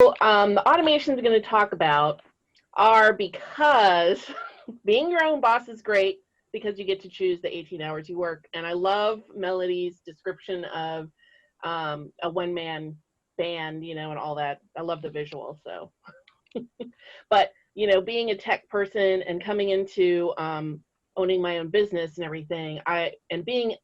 The automations we're going to talk about are because being your own boss is great because you get to choose the 18 hours you work. And I love Melody's description of a one-man band, you know, and all that. I love the visual, so. But, you know, being a tech person and coming into owning my own business and everything, and being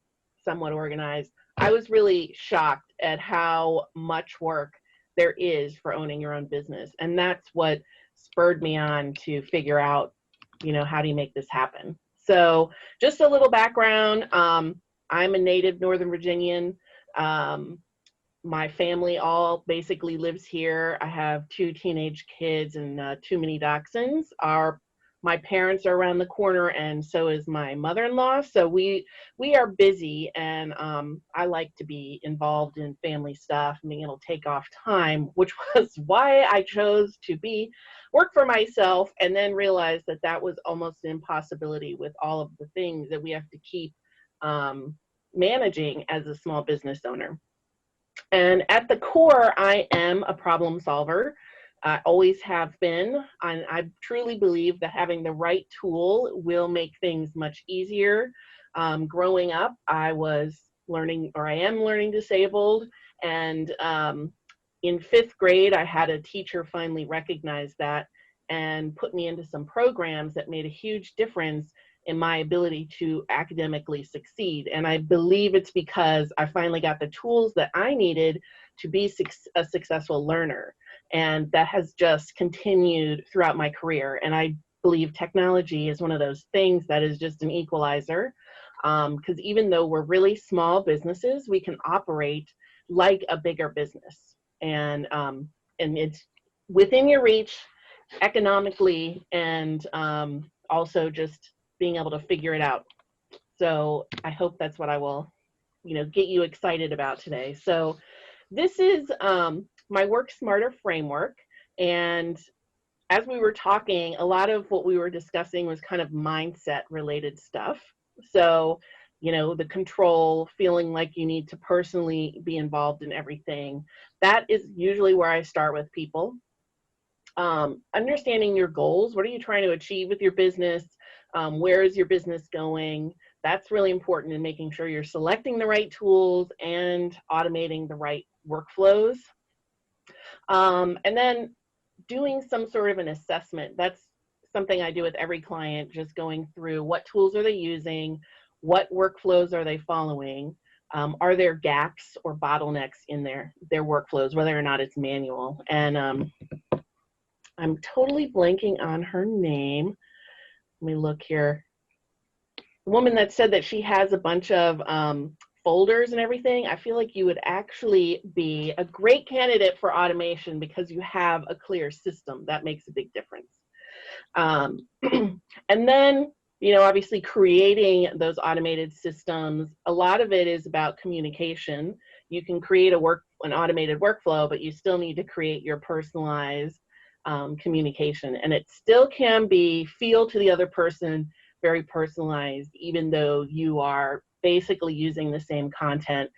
somewhat organized, I was really shocked at how much work there is for owning your own business. And that's what spurred me on to figure out, you know, how do you make this happen? So just a little background. I'm a native Northern Virginian. My family all basically lives here. I have 2 teenage kids and 2 mini dachshunds. My parents are around the corner, and so is my mother-in-law. So we are busy, and I like to be involved in family stuff and being able to take off time, which was why I chose to work for myself, and then realized that that was almost an impossibility with all of the things that we have to keep managing as a small business owner. And at the core, I am a problem solver. I always have been. And I truly believe that having the right tool will make things much easier. Growing up, I was learning, or I am learning disabled. And in 5th grade, I had a teacher finally recognize that and put me into some programs that made a huge difference in my ability to academically succeed. And I believe it's because I finally got the tools that I needed to be a successful learner. And that has just continued throughout my career. And I believe technology is one of those things that is just an equalizer. Because even though we're really small businesses, we can operate like a bigger business. And it's within your reach economically, and also just being able to figure it out. So I hope that's what I will, you know, get you excited about today. So this is my Work Smarter framework. And as we were talking, a lot of what we were discussing was kind of mindset related stuff. So, you know, the control, feeling like you need to personally be involved in everything. That is usually where I start with people. Understanding your goals. What are you trying to achieve with your business? Where is your business going? That's really important in making sure you're selecting the right tools and automating the right workflows. And then doing some sort of an assessment. That's something I do with every client, just going through what tools are they using, what workflows are they following, are there gaps or bottlenecks in their workflows, whether or not it's manual. And I'm totally blanking on her name. Let me look here. The woman that said that she has a bunch of folders and everything, I feel like you would actually be a great candidate for automation because you have a clear system. That makes a big difference. And then, you know, obviously creating those automated systems, a lot of it is about communication. You can create an automated workflow, but you still need to create your personalized communication. And it still can feel to the other person very personalized, even though you are basically using the same content.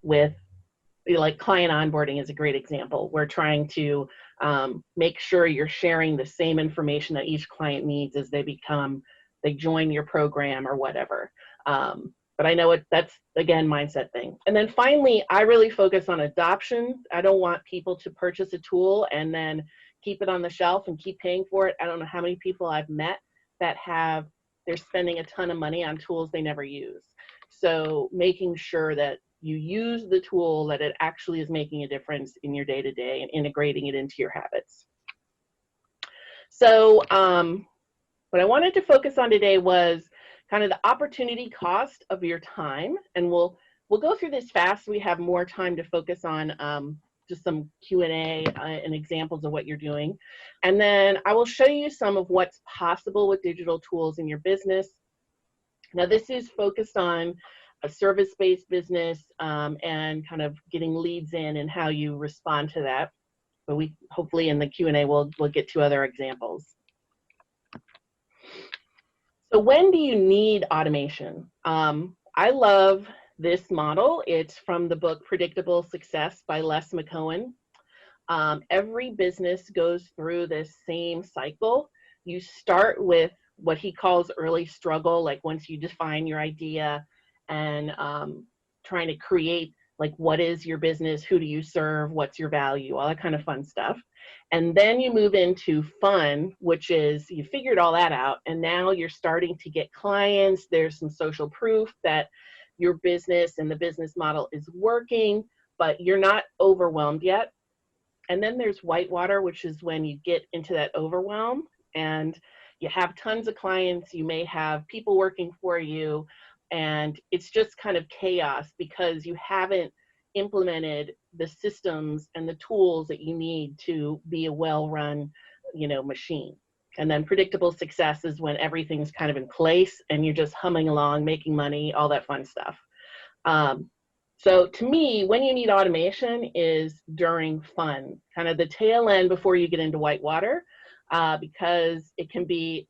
With, like, client onboarding is a great example. We're trying to make sure you're sharing the same information that each client needs as they join your program or whatever. But I know that's, again, mindset thing. And then finally, I really focus on adoption. I don't want people to purchase a tool and then keep it on the shelf and keep paying for it. I don't know how many people I've met that they're spending a ton of money on tools they never use. So making sure that you use the tool, that it actually is making a difference in your day-to-day and integrating it into your habits. So what I wanted to focus on today was kind of the opportunity cost of your time. And we'll go through this fast. We have more time to focus on just some Q&A and examples of what you're doing. And then I will show you some of what's possible with digital tools in your business. Now, this is focused on a service-based business and kind of getting leads in and how you respond to that. But we hopefully in the Q&A we'll get to other examples. So when do you need automation? I love this model. It's from the book Predictable Success by Les McKowen. Every business goes through this same cycle. You start with what he calls early struggle, like once you define your idea and trying to create, like, what is your business, who do you serve, what's your value, all that kind of fun stuff. And then you move into fun, which is you figured all that out, and now you're starting to get clients. There's some social proof that your business and the business model is working, but you're not overwhelmed yet. And then there's whitewater, which is when you get into that overwhelm and you have tons of clients, you may have people working for you, and it's just kind of chaos because you haven't implemented the systems and the tools that you need to be a well-run, machine. And then predictable success is when everything's kind of in place and you're just humming along, making money, all that fun stuff. So to me, when you need automation is during fun, kind of the tail end before you get into whitewater, because it can be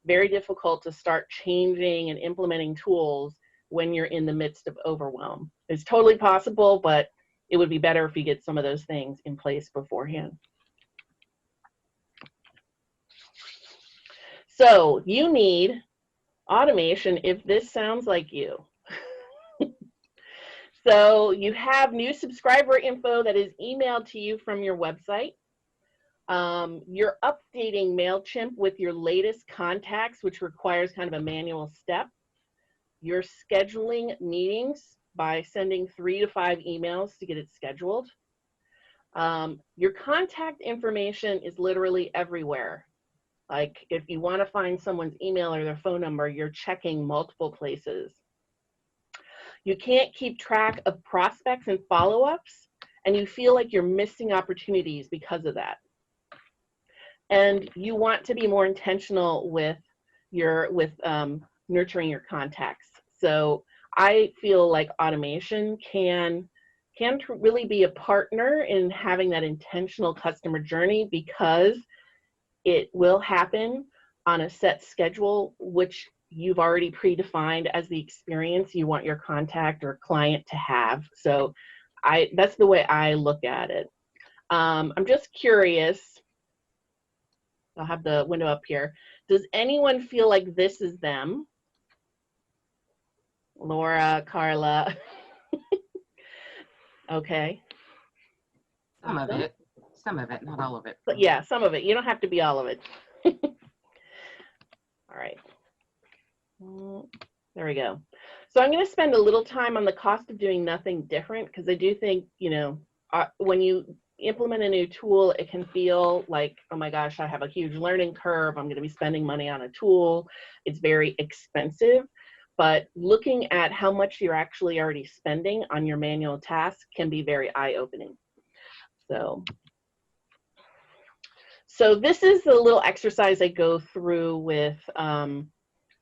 very difficult to start changing and implementing tools when you're in the midst of overwhelm. It's totally possible, but it would be better if you get some of those things in place beforehand. So you need automation if this sounds like you. So you have new subscriber info that is emailed to you from your website. You're updating MailChimp with your latest contacts, which requires kind of a manual step. You're scheduling meetings by sending 3 to 5 emails to get it scheduled. Your contact information is literally everywhere. Like if you want to find someone's email or their phone number, you're checking multiple places. You can't keep track of prospects and follow-ups, and you feel like you're missing opportunities because of that. And you want to be more intentional with nurturing your contacts. So I feel like automation can really be a partner in having that intentional customer journey, because it will happen on a set schedule, which you've already predefined as the experience you want your contact or client to have. So that's the way I look at it. I'm just curious, I'll have the window up here. Does anyone feel like this is them? Laura, Carla. Okay. Some of it, not all of it. But yeah, some of it. You don't have to be all of it. All right. There we go. So I'm going to spend a little time on the cost of doing nothing different, because I do think, when you implement a new tool, it can feel like, oh my gosh, I have a huge learning curve. I'm going to be spending money on a tool. It's very expensive. But looking at how much you're actually already spending on your manual tasks can be very eye-opening. So this is the little exercise I go through with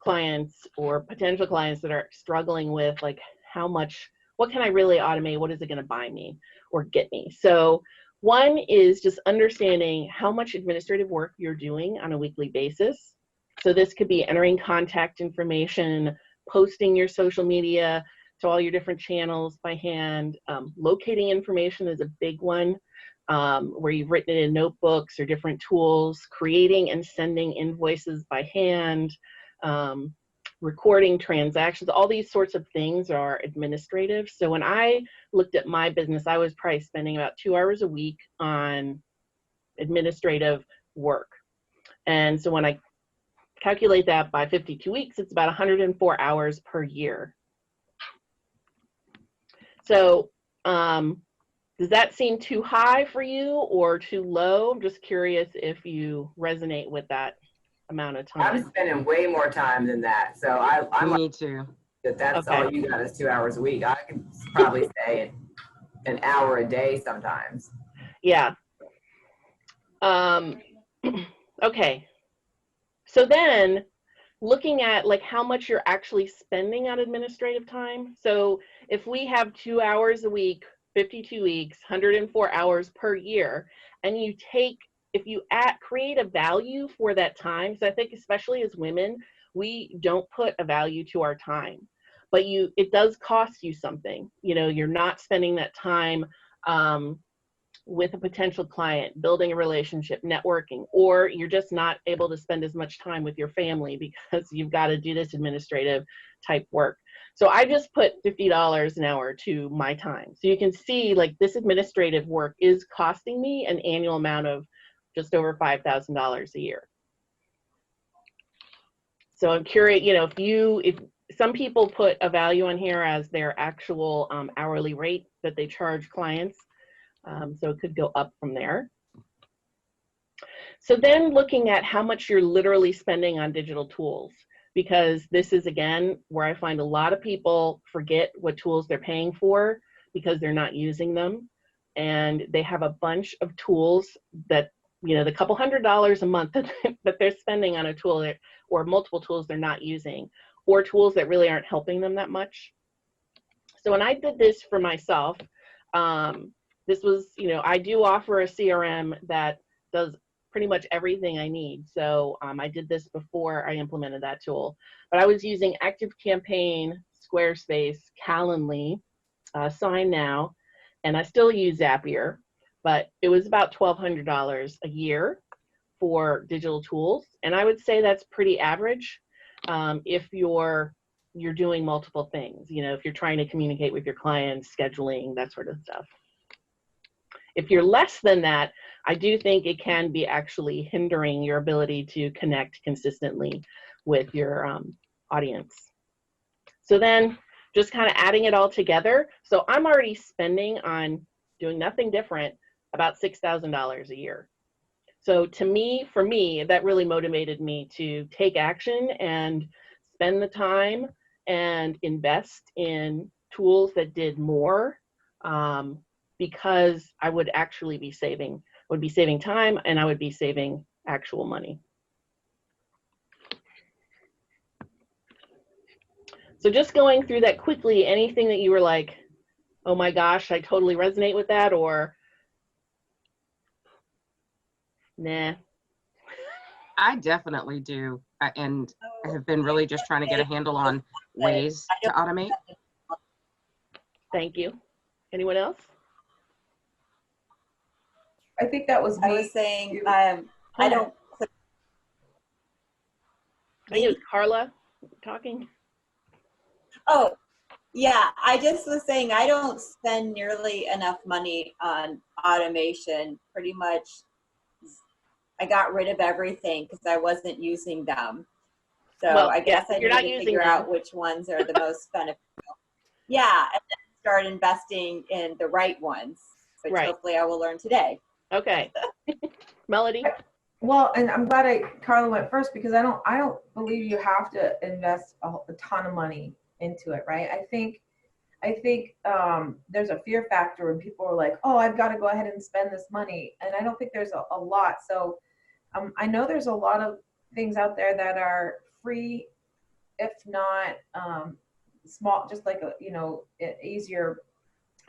clients or potential clients that are struggling with, like, what can I really automate? What is it going to buy me or get me? So one is just understanding how much administrative work you're doing on a weekly basis. So this could be entering contact information, posting your social media to all your different channels by hand. Locating information is a big one, where you've written it in notebooks or different tools, creating and sending invoices by hand, recording transactions. All these sorts of things are administrative. So when I looked at my business, I was probably spending about 2 hours a week on administrative work. And so when I calculate that by 52 weeks, it's about 104 hours per year. So does that seem too high for you or too low? I'm just curious if you resonate with that amount of time. I'm spending way more time than that. So I'm Me too. That's okay. all you got is 2 hours a week. I can probably say an hour a day sometimes. Yeah. Okay. So then looking at like how much you're actually spending on administrative time. So if we have 2 hours a week, 52 weeks, 104 hours per year, and you take, if you create a value for that time, so I think especially as women, we don't put a value to our time, but it does cost you something. You're not spending that time with a potential client, building a relationship, networking, or you're just not able to spend as much time with your family because you've got to do this administrative type work. So I just put $50 an hour to my time. So you can see like this administrative work is costing me an annual amount of just over $5,000 a year. So I'm curious, you know, if some people put a value on here as their actual hourly rate that they charge clients. So it could go up from there. So then looking at how much you're literally spending on digital tools, because this is, again, where I find a lot of people forget what tools they're paying for because they're not using them. And they have a bunch of tools that, you know, the couple $100 a month that they're spending on a tool or multiple tools they're not using, or tools that really aren't helping them that much. So when I did this for myself, this was, you know, I do offer a CRM that does pretty much everything I need. So I did this before I implemented that tool. But I was using ActiveCampaign, Squarespace, Calendly, Sign Now, and I still use Zapier. But it was about $1,200 a year for digital tools. And I would say that's pretty average if you're doing multiple things. You know, if you're trying to communicate with your clients, scheduling, that sort of stuff. If you're less than that, I do think it can be actually hindering your ability to connect consistently with your audience. So then just kind of adding it all together. So I'm already spending on doing nothing different about $6,000 a year. So to me, for me, that really motivated me to take action and spend the time and invest in tools that did more, because I would actually be saving time, and I would be saving actual money. So just going through that quickly, anything that you were like, oh my gosh, I totally resonate with that, or nah? I definitely do. And I have been really just trying to get a handle on ways to automate. Thank you. Anyone else? I think that was me. I was saying, I don't. I think it was Carla talking. Oh, yeah. I just was saying I don't spend nearly enough money on automation. Pretty much, I got rid of everything because I wasn't using them. So Well, I guess I need to figure out which ones are the most beneficial. Yeah, and then start investing in the right ones, which hopefully I will learn today. Okay. Melody? Well, and I'm glad Carla went first, because I don't believe you have to invest a ton of money into it, right? I think there's a fear factor when people are like, oh, I've got to go ahead and spend this money. And I don't think there's a lot. So I know there's a lot of things out there that are free, if not small, just like a, you know, easier.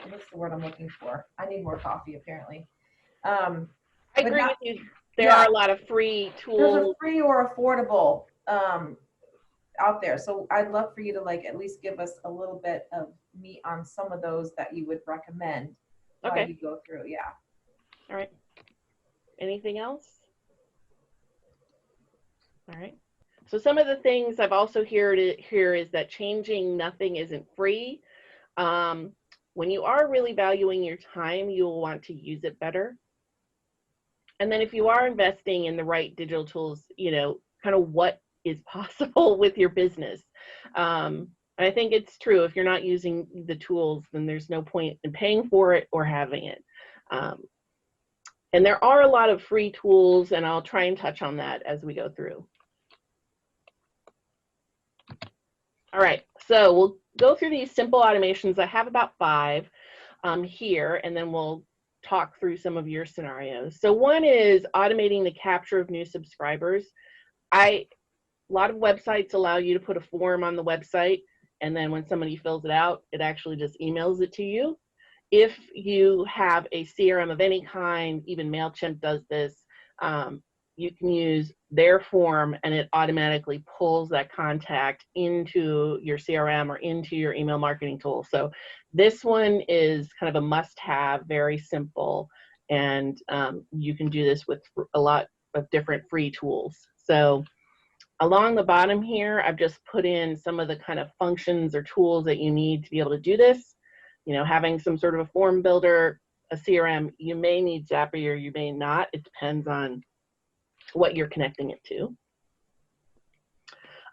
What's the word I'm looking for? I need more coffee, apparently. I agree with you. There are a lot of free tools. There's a free or affordable out there. So I'd love for you to like at least give us a little bit of meat on some of those that you would recommend while you go through. Yeah. All right. Anything else? All right. So some of the things I've also heard here is that changing nothing isn't free. When you are really valuing your time, you will want to use it better. And then if you are investing in the right digital tools, you know, kind of what is possible with your business. And I think it's true. If you're not using the tools, then there's no point in paying for it or having it. And there are a lot of free tools, and I'll try and touch on that as we go through. All right, so we'll go through these simple automations. I have about 5 here, and then we'll talk through some of your scenarios. So one is automating the capture of new subscribers. A lot of websites allow you to put a form on the website, and then when somebody fills it out, it actually just emails it to you. If you have a CRM of any kind, even MailChimp does this, you can use their form and it automatically pulls that contact into your CRM or into your email marketing tool. So this one is kind of a must-have, very simple, And you can do this with a lot of different free tools. So along the bottom here, I've just put in some of the kind of functions or tools that you need to be able to do this. You know, having some sort of a form builder, a CRM, you may need Zapier, you may not. It depends on what you're connecting it to.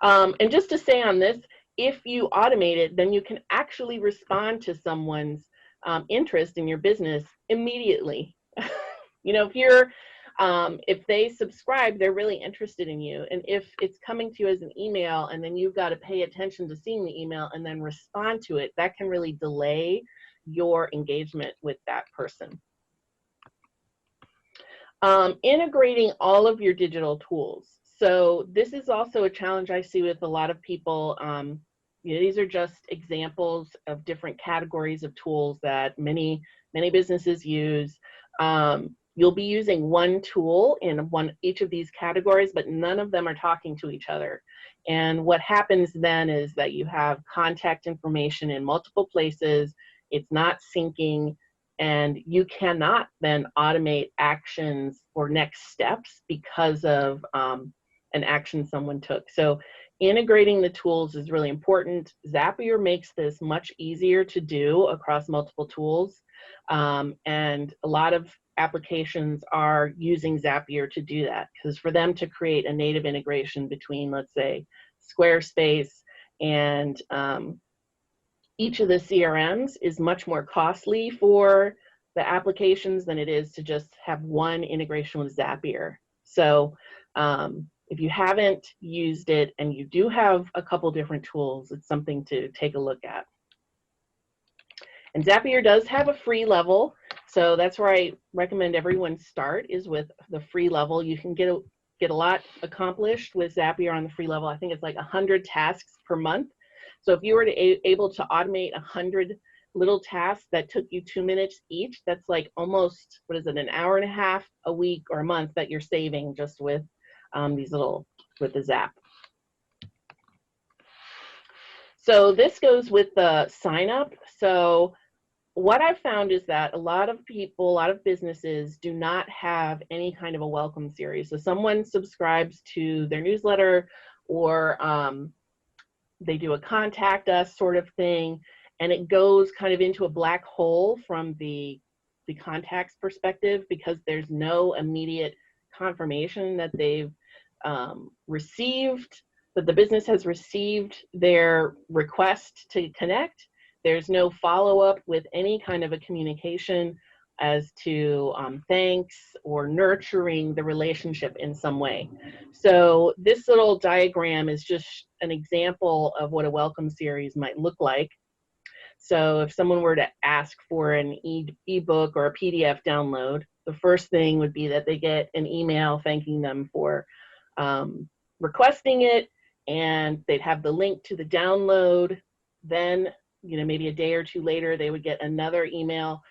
And just to say on this, if you automate it, then you can actually respond to someone's interest in your business immediately. You know, if they subscribe, they're really interested in you. And if it's coming to you as an email and then you've got to pay attention to seeing the email and then respond to it, that can really delay your engagement with that person. Integrating all of your digital tools. So this is also a challenge I see with a lot of people. You know, these are just examples of different categories of tools that many businesses use. You'll be using one tool in each of these categories, but none of them are talking to each other. And what happens then is that you have contact information in multiple places. It's not syncing, and you cannot then automate actions or next steps because of an action someone took. So integrating the tools is really important. Zapier makes this much easier to do across multiple tools. And a lot of applications are using Zapier to do that, because for them to create a native integration between, let's say, Squarespace and each of the CRMs is much more costly for the applications than it is to just have one integration with Zapier. So if you haven't used it and you do have a couple different tools, it's something to take a look at. And Zapier does have a free level, so that's where I recommend everyone start, is with the free level. You can get a lot accomplished with Zapier on the free level. I think it's like 100 tasks per month. So if you were able to automate 100 little tasks that took you 2 minutes each, that's like almost, what is it, an hour and a half a week or a month that you're saving just with with the Zap. So this goes with the sign up. So what I've found is that a lot of people, a lot of businesses do not have any kind of a welcome series. So someone subscribes to their newsletter, or they do a contact us sort of thing, and it goes kind of into a black hole from the contact's perspective, because there's no immediate confirmation that they've received, that the business has received their request to connect. There's no follow-up with any kind of a communication as to thanks or nurturing the relationship in some way. So this little diagram is just an example of what a welcome series might look like. So if someone were to ask for an ebook or a PDF download, the first thing would be that they get an email thanking them for requesting it, and they'd have the link to the download. Then, you know, maybe a day or two later, they would get another email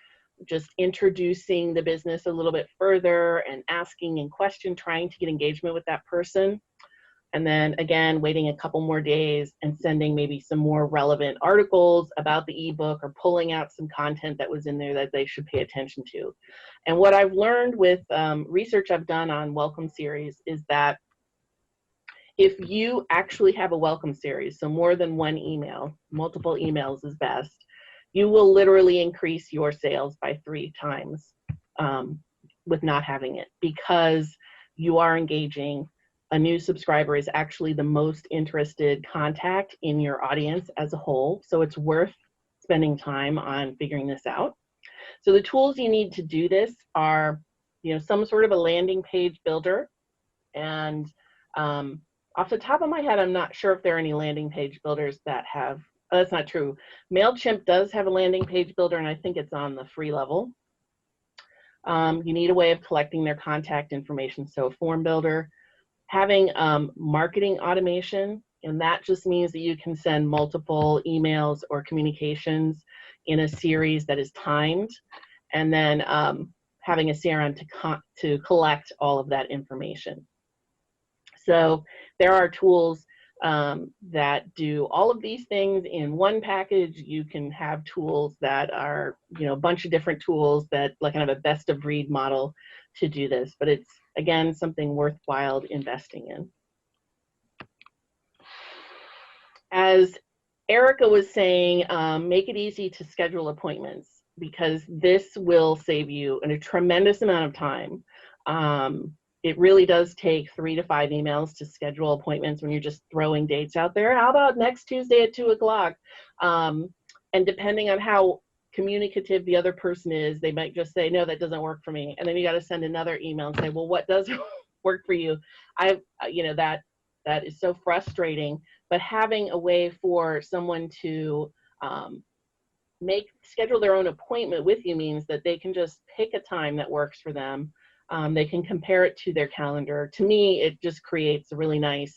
just introducing the business a little bit further and asking in question, trying to get engagement with that person. And then again, waiting a couple more days and sending maybe some more relevant articles about the ebook, or pulling out some content that was in there that they should pay attention to. And what I've learned with research I've done on welcome series is that if you actually have a welcome series, so more than one email, multiple emails is best, you will literally increase your sales by 3 times with not having it, because you are engaging. A new subscriber is actually the most interested contact in your audience as a whole, so it's worth spending time on figuring this out. So the tools you need to do this are, you know, some sort of a landing page builder. And off the top of my head, I'm not sure if there are any landing page builders that have, that's not true. MailChimp does have a landing page builder, and I think it's on the free level. You need a way of collecting their contact information, so a form builder. Having marketing automation, and that just means that you can send multiple emails or communications in a series that is timed, and then having a CRM to collect all of that information. So there are tools that do all of these things in one package. You can have tools that are, a bunch of different tools that like kind of a best of breed model to do this, but it's, again, something worthwhile investing in. As Erica was saying, make it easy to schedule appointments, because this will save you a tremendous amount of time. It really does take 3 to 5 emails to schedule appointments when you're just throwing dates out there. How about next Tuesday at 2 o'clock? And depending on how communicative the other person is, they might just say, no, that doesn't work for me. And then you got to send another email and say, well, what does work for you? That is so frustrating. But having a way for someone to schedule their own appointment with you means that they can just pick a time that works for them. They can compare it to their calendar. To me, it just creates a really nice,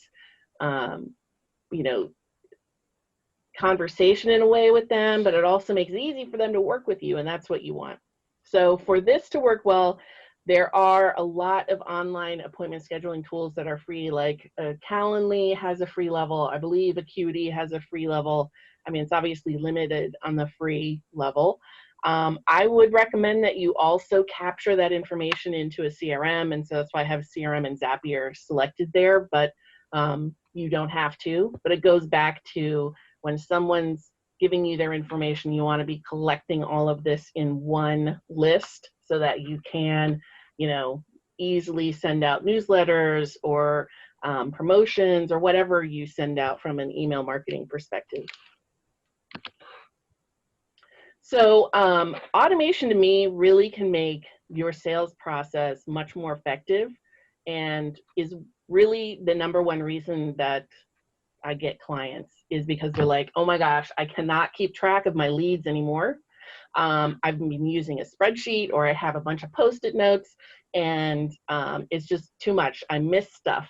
conversation in a way with them, but it also makes it easy for them to work with you, and that's what you want. So for this to work well, there are a lot of online appointment scheduling tools that are free, like Calendly has a free level. I believe Acuity has a free level. I mean, it's obviously limited on the free level. I would recommend that you also capture that information into a CRM, and so that's why I have CRM and Zapier selected there, but you don't have to. But it goes back to when someone's giving you their information, you want to be collecting all of this in one list so that you can, easily send out newsletters or promotions or whatever you send out from an email marketing perspective. So automation to me really can make your sales process much more effective, and is really the #1 reason that I get clients, is because they're like, oh my gosh, I cannot keep track of my leads anymore. I've been using a spreadsheet, or I have a bunch of Post-it notes, and it's just too much. I miss stuff.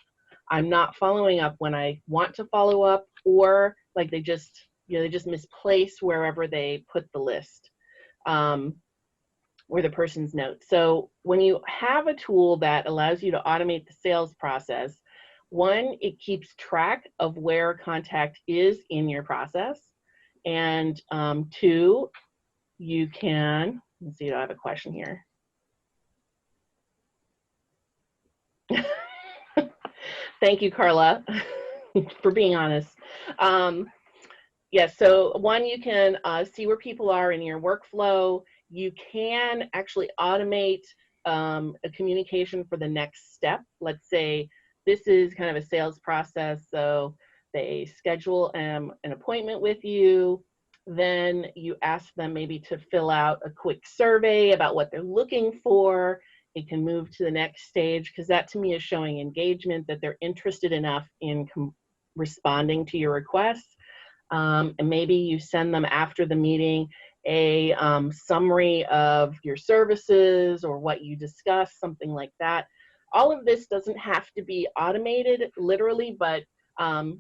I'm not following up when I want to follow up, or like they just misplace wherever they put the list, or the person's notes. So when you have a tool that allows you to automate the sales process, 1, it keeps track of where contact is in your process, and 2, you can, let's see, I have a question here. Thank you, Carla, for being honest. Yes, so 1, you can see where people are in your workflow. You can actually automate a communication for the next step. Let's say this is kind of a sales process, so they schedule an appointment with you. Then you ask them maybe to fill out a quick survey about what they're looking for. It can move to the next stage, because that to me is showing engagement, that they're interested enough in responding to your requests. And maybe you send them after the meeting a summary of your services or what you discussed, something like that. All of this doesn't have to be automated literally, but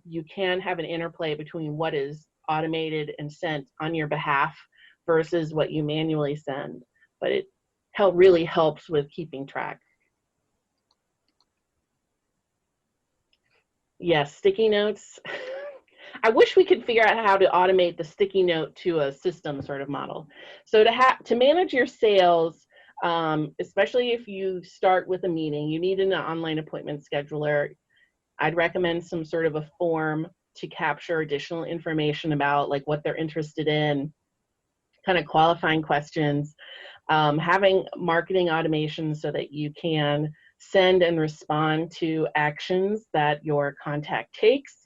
you can have an interplay between what is automated and sent on your behalf versus what you manually send. But it really helps with keeping track. Yes, sticky notes. I wish we could figure out how to automate the sticky note to a system sort of model. So to manage your sales, especially if you start with a meeting, you need an online appointment scheduler. I'd recommend some sort of a form to capture additional information about like what they're interested in, kind of qualifying questions, having marketing automation so that you can send and respond to actions that your contact takes.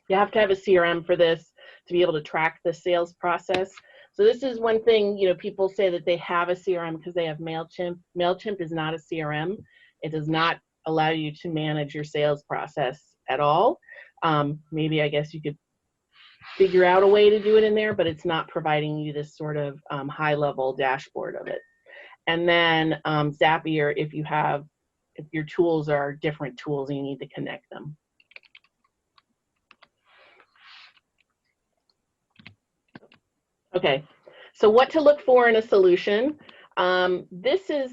You have to have a CRM for this to be able to track the sales process. So this is one thing, people say that they have a CRM because they have MailChimp. MailChimp is not a CRM. It does not allow you to manage your sales process at all. Maybe I guess you could figure out a way to do it in there, but it's not providing you this sort of high-level dashboard of it. And then Zapier, if your tools are different tools and you need to connect them. Okay, so what to look for in a solution. This is,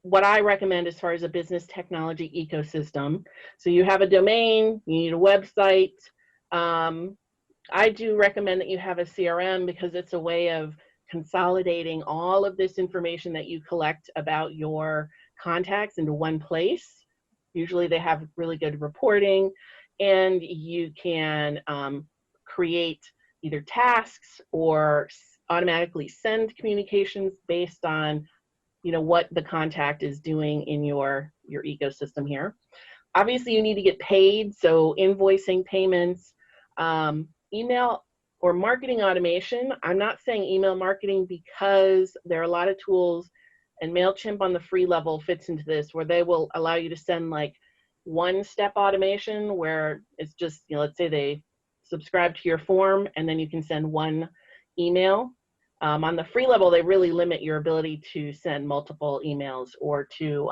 what I recommend as far as a business technology ecosystem. So you have a domain, you need a website. I do recommend that you have a CRM because it's a way of consolidating all of this information that you collect about your contacts into one place. Usually they have really good reporting, and you can create either tasks or automatically send communications based on what the contact is doing in your ecosystem here. Obviously, you need to get paid, so invoicing, payments, email or marketing automation. I'm not saying email marketing because there are a lot of tools, and MailChimp on the free level fits into this, where they will allow you to send like one-step automation where it's just, let's say they subscribe to your form and then you can send one email. On the free level, they really limit your ability to send multiple emails or to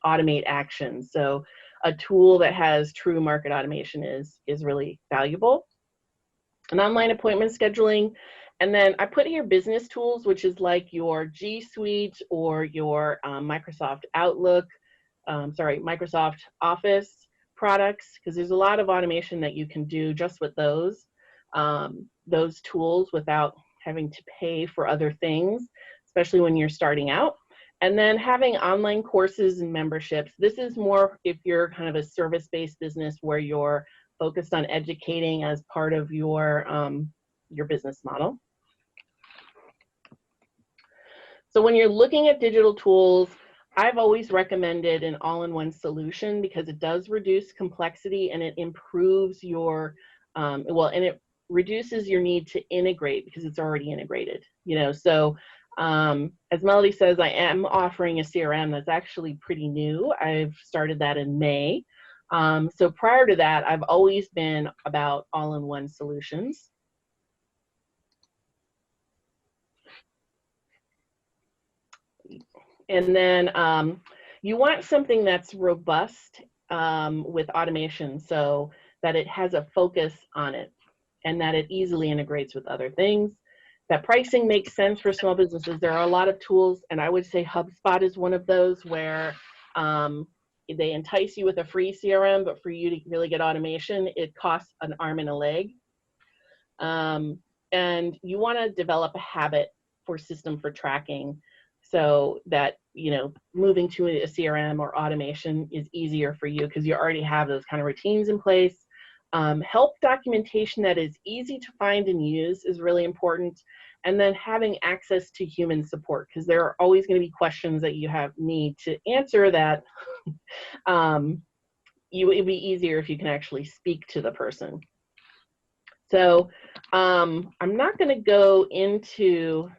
automate actions. So a tool that has true market automation is really valuable. And online appointment scheduling. And then I put here business tools, which is like your G Suite or your Microsoft Outlook, Microsoft Office products, because there's a lot of automation that you can do just with those tools without having to pay for other things, especially when you're starting out. And then having online courses and memberships. This is more if you're kind of a service-based business where you're focused on educating as part of your business model. So when you're looking at digital tools, I've always recommended an all-in-one solution because it does reduce complexity and it improves your, and it reduces your need to integrate because it's already integrated, So as Melody says, I am offering a CRM that's actually pretty new. I've started that in May. So prior to that, I've always been about all-in-one solutions. And then you want something that's robust with automation so that it has a focus on it and that it easily integrates with other things. That pricing makes sense for small businesses. There are a lot of tools, and I would say HubSpot is one of those where they entice you with a free CRM, but for you to really get automation, it costs an arm and a leg. And you want to develop a habit for system for tracking so that, moving to a CRM or automation is easier for you because you already have those kind of routines in place. Help documentation that is easy to find and use is really important. And then having access to human support, because there are always going to be questions that you need to answer that it'd be easier if you can actually speak to the person. So I'm not going to go into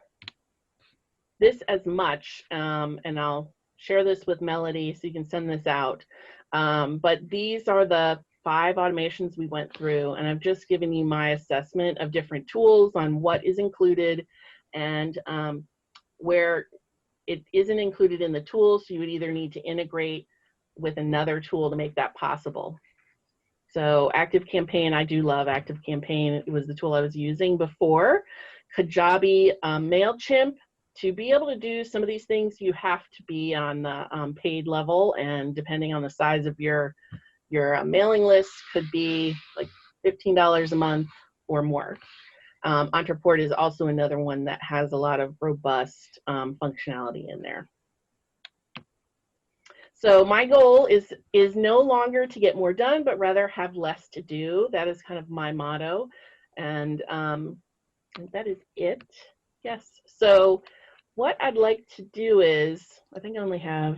this as much, and I'll share this with Melody so you can send this out. But these are the 5 automations we went through, and I've just given you my assessment of different tools on what is included and where it isn't included in the tools, so you would either need to integrate with another tool to make that possible. So ActiveCampaign, I do love ActiveCampaign. It was the tool I was using before. Kajabi, MailChimp. To be able to do some of these things, you have to be on the paid level, and depending on the size of your mailing list, could be like $15 a month or more. Entreport is also another one that has a lot of robust functionality in there. So my goal is no longer to get more done, but rather have less to do. That is kind of my motto, and that is it. Yes. So what I'd like to do is, I think I only have